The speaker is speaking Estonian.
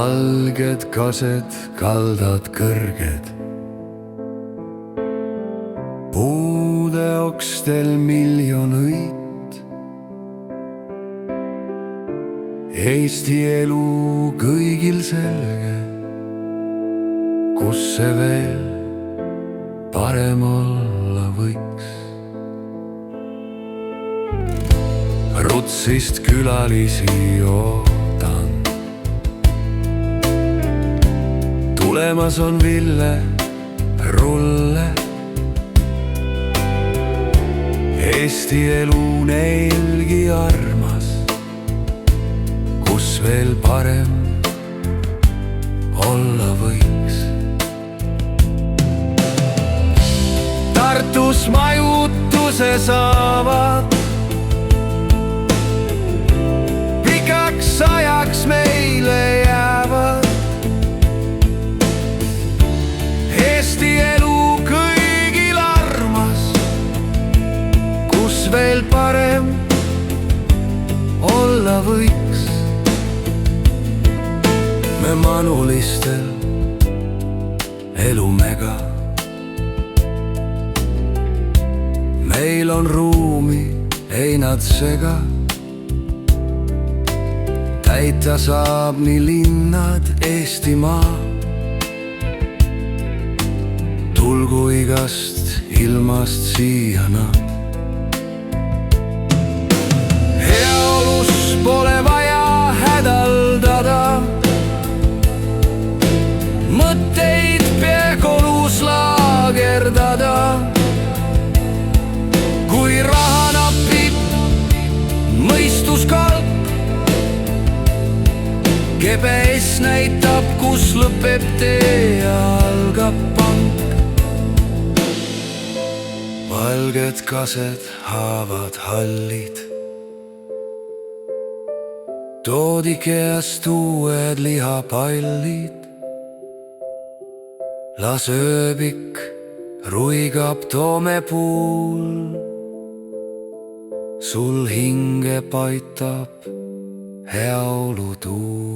valged kased, kaldad kõrged, puude okstel miljon õit. Eesti elu kõigil selge, kus see veel parem olla võiks. Rutsist külalisi ootan, tulemas on Ville Rulle. Eesti elu neilgi armas, kus veel parem olla võiks. Tartus majutuse saavad, pikaks ajaks meile jäävad. Eesti elu kõigil armas, kus veel parem olla võiks. Me manulistel elumega, meil on ruumi, ei nad sega. Täita saab nii linnad Eestimaa, tulgu igast ilmast siia nad. Heaolus pole vaja hädaldada, mõtteid peekolus laagerdada. Kui raha napib, mõistus kalp, GPS näitab, kus lõpeb tee ja algab pank. Valged kased, haavad hallid, toodikeast uued lihapallid. Las ööbik ruigab toomepuul, sul hinge paitab heaolutuul.